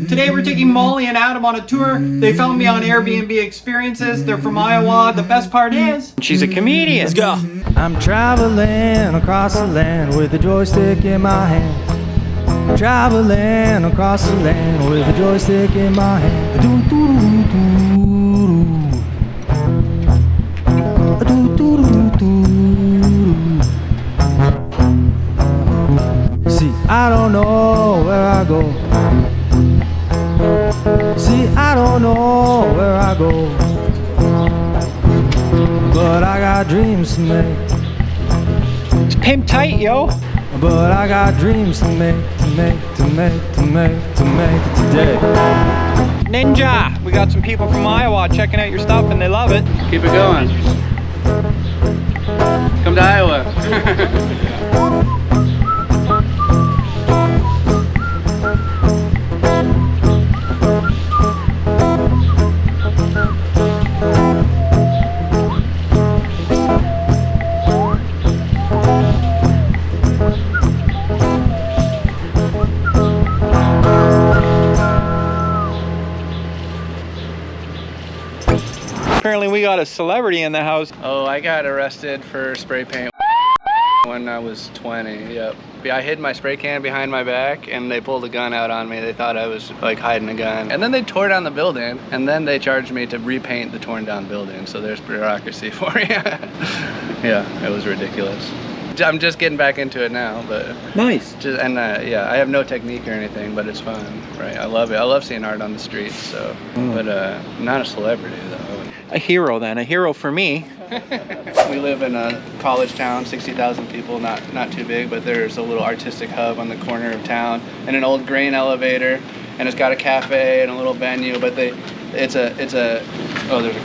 Today we're taking Molly and Adam on a tour. They found me on Airbnb Experiences. They're from Iowa. The best part is, she's a comedian. Let's go. I'm traveling across the land with a joystick in my hand. I'm traveling across the land with a joystick in my hand. See, I don't know where I go. See, I don't know where I go, but I got dreams to make. It's pimp tight, yo. But I got dreams to make it today. Ninja, we got some people from Iowa checking out your stuff and they love it. Keep it going. Come to Iowa. Apparently we got a celebrity in the house. Oh, I got arrested for spray paint when I was 20, yep. I hid my spray can behind my back and they pulled a gun out on me. They thought I was like hiding a gun. And then they tore down the building and then they charged me to repaint the torn down building. So there's bureaucracy for you. Yeah, it was ridiculous. I'm just getting back into it now, but Nice. yeah, I have no technique or anything, but it's fun, right? I love it. I love seeing art on the streets, so, but not a celebrity though. A hero then, a hero for me. We live in a college town, 60,000 people, not too big, but there's a little artistic hub on the corner of town and an old grain elevator, and it's got a cafe and a little venue, but oh, there's a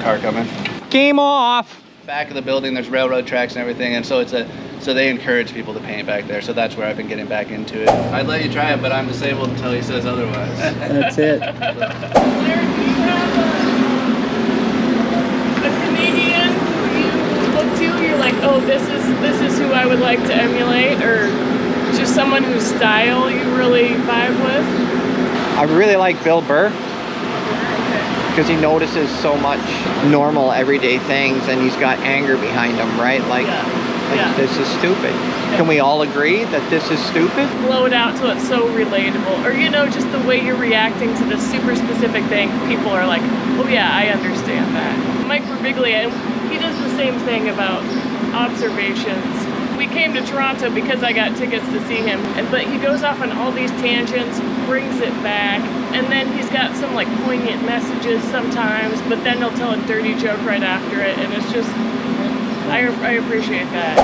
car coming. Game off. Back of the building, there's railroad tracks and everything, and so so they encourage people to paint back there, so that's where I've been getting back into it. I'd let you try it, but I'm disabled until he says otherwise. That's it. Blair, do you have a comedian who you look to? You're like, oh, this is who I would like to emulate, or just someone whose style you really vibe with? I really like Bill Burr because he notices so much normal everyday things and he's got anger behind him, right? Like this is stupid. Can we all agree that this is stupid? Blow it out till it's so relatable, or just the way you're reacting to this super specific thing. People are like, oh yeah, I understand that. Mike Birbiglia, he does the same thing about observations. We came to Toronto because I got tickets to see him, but he goes off on all these tangents, brings it back, and then he's got some like poignant messages sometimes, but then he'll tell a dirty joke right after it, and it's just, I appreciate that.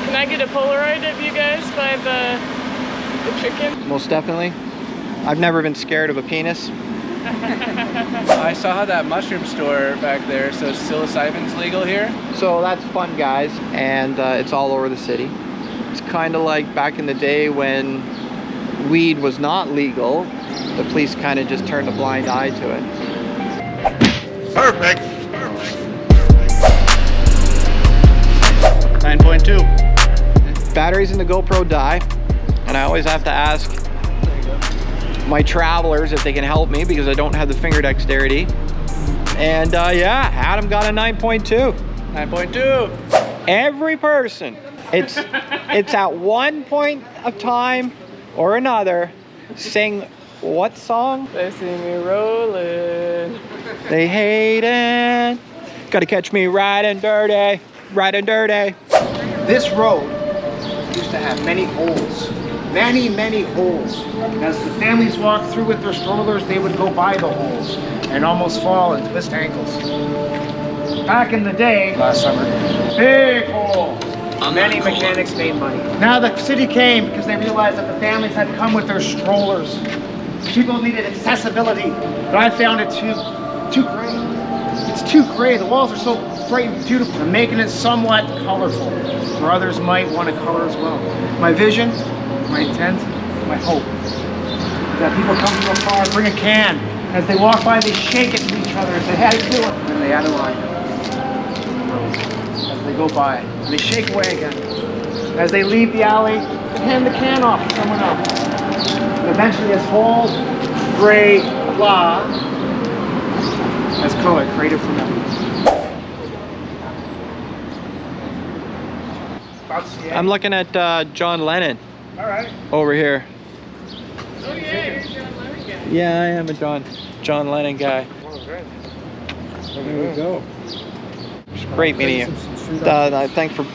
Can I get a Polaroid of you guys by the chicken? Most definitely. I've never been scared of a penis. I saw that mushroom store back there, so psilocybin's legal here? So that's fun, guys, and it's all over the city. It's kind of like back in the day when weed was not legal. The police kind of just turned a blind eye to it. Perfect. 9.2. Batteries in the GoPro die, and I always have to ask my travelers if they can help me because I don't have the finger dexterity. And yeah, Adam got a 9.2. 9.2. Every person, it's at one point of time or another, sing what song? They see me rolling. They hate it. Gotta catch me riding dirty, riding dirty. This road used to have many holes. Many holes. As the families walked through with their strollers, they would go by the holes and almost fall and twist ankles. Back in the day, last summer, big hole. Many mechanics made money. Now the city came because they realized that the families had come with their strollers. People needed accessibility, but I found it too gray. It's too gray. The walls are so bright and beautiful. I'm making it somewhat colorful, where others might want to color as well. My vision, my intent, my hope, that people come from afar, bring a can. As they walk by, they shake it to each other and say, "How do you feel?" And they add a line. As they go by, and they shake away again. As they leave the alley, they hand the can off to someone else. Eventually this whole gray blah has color created from them. I'm looking at John Lennon All right. over here. Oh yeah, you're a John Lennon guy. Yeah, I am a John Lennon guy. There we go. Great meeting you. Thanks for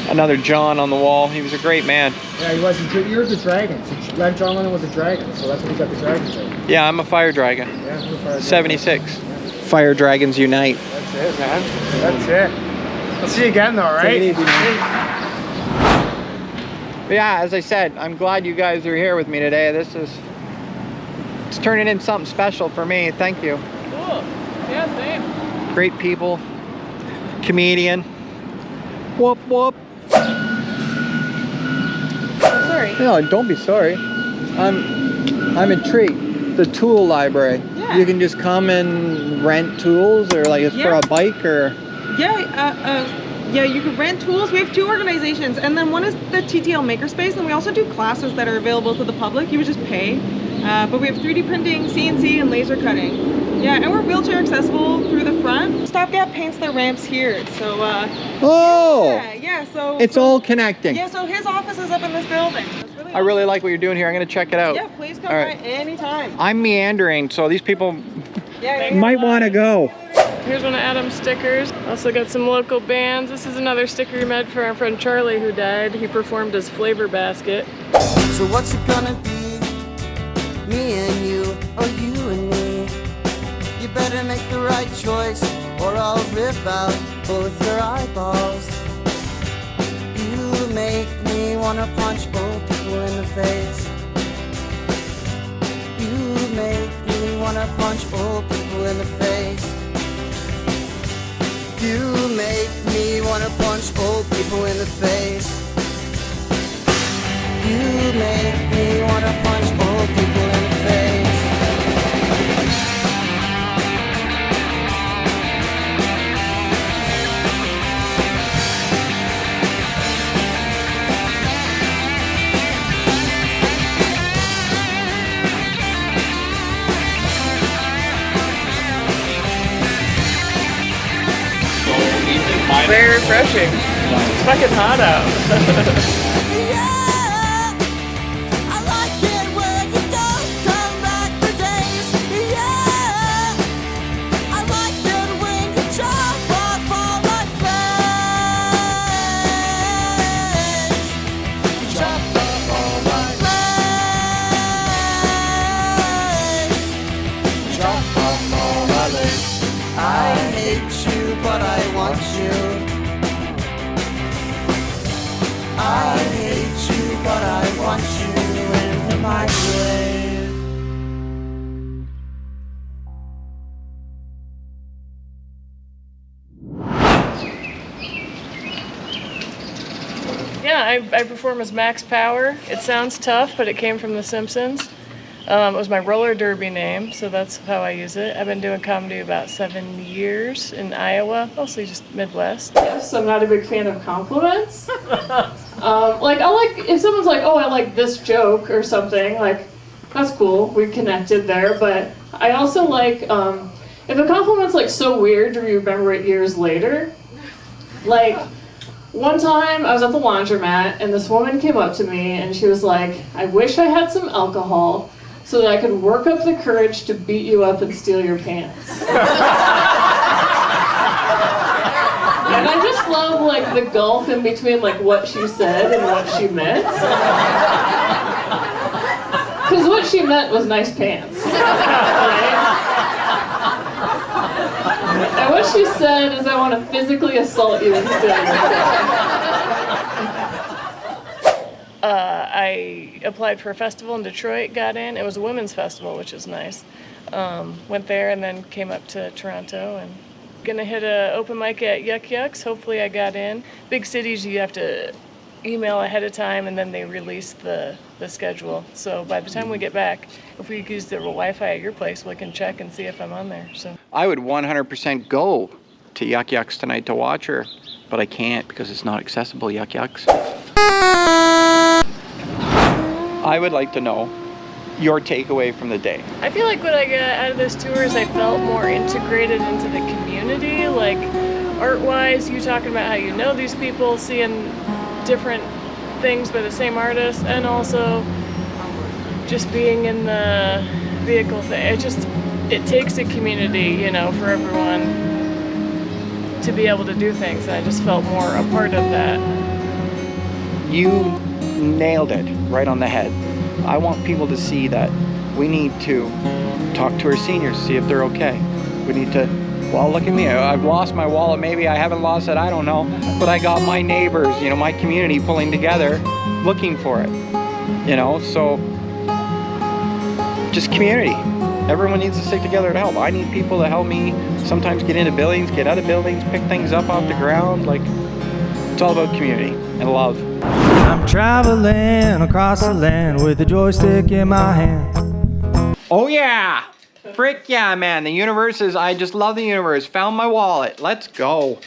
another John on the wall. He was a great man. Yeah, he was. You're the dragon. So John Lennon was a dragon, so that's what he got the dragons in. Yeah, I'm a fire dragon. Yeah, you're a fire dragon. 76. Yeah. Fire dragons unite. That's it, man. That's it. I'll see you again, though, right? Take it easy, man. Yeah, as I said, I'm glad you guys are here with me today. It's turning in something special for me. Thank you. Cool. Yeah, same. Great people. Comedian. Whoop whoop. Sorry. No, don't be sorry. I'm a treat. The tool library. Yeah. You can just come and rent tools, or like it's for a bike, or Yeah, you can rent tools. We have 2 organizations, and then one is the TTL Makerspace, and we also do classes that are available to the public. You would just pay, but we have 3D printing, CNC, and laser cutting. Yeah, and we're wheelchair accessible through the front. Stopgap paints the ramps here, so so it's all connecting. Yeah, so his office is up in this building. It's really I really like what you're doing here. I'm gonna check it out. Yeah, please come All by right. anytime. I'm meandering, so these people Yeah, might want to go. Here's one of Adam's stickers. Also got some local bands. This is another sticker he made for our friend Charlie who died. He performed as Flavor Basket. So what's it gonna be? Me and you, or you and me? You better make the right choice, or I'll rip out both your eyeballs. You make me wanna punch old people in the face. You make me wanna punch old people in the face. You make me wanna punch old people in the face. You make me wanna punch old people in the face. Very refreshing. It's fucking hot out. Yeah, I like it when you don't come back for days. Yeah, I like it when you chop off all my flesh. You chop off all my flesh. You chop off all my legs. I hate you, but I want you. I hate you, but I want you into my grave. Yeah, I perform as Max Power. It sounds tough, but it came from The Simpsons. It was my roller derby name, so that's how I use it. I've been doing comedy about 7 years in Iowa, mostly just Midwest. Yes, I'm not a big fan of compliments. Like, if someone's like, oh, I like this joke or something, like, that's cool, we connected there, but I also like, if a compliment's like so weird to remember it years later, like, one time I was at the laundromat and this woman came up to me and she was like, I wish I had some alcohol so that I could work up the courage to beat you up and steal your pants. And I just love like the gulf in between like what she said and what she meant. Because what she meant was nice pants, right? And what she said is I want to physically assault you and steal your pants. I applied for a festival in Detroit, got in. It was a women's festival, which is nice. Went there and then came up to Toronto and gonna hit a open mic at Yuck Yucks. Hopefully I got in. Big cities, you have to email ahead of time and then they release the schedule. So by the time we get back, if we use the Wi-Fi at your place, we can check and see if I'm on there. So I would 100% go to Yuck Yucks tonight to watch her, but I can't because it's not accessible, Yuck Yucks. I would like to know your takeaway from the day? I feel like what I got out of this tour is I felt more integrated into the community, like art-wise, you talking about how you know these people, seeing different things by the same artist, and also just being in the vehicle thing. It takes a community, you know, for everyone to be able to do things, and I just felt more a part of that. You nailed it right on the head. I want people to see that we need to talk to our seniors, see if they're okay. We need to, well, look at me. I've lost my wallet. Maybe I haven't lost it. I don't know. But I got my neighbors, you know, my community pulling together, looking for it. You know, so just community. Everyone needs to stick together to help. I need people to help me sometimes get into buildings, get out of buildings, pick things up off the ground. Like, it's all about community and love. I'm traveling across the land with a joystick in my hand. Oh yeah! Frick yeah, man. The universe is, I just love the universe. Found my wallet. Let's go.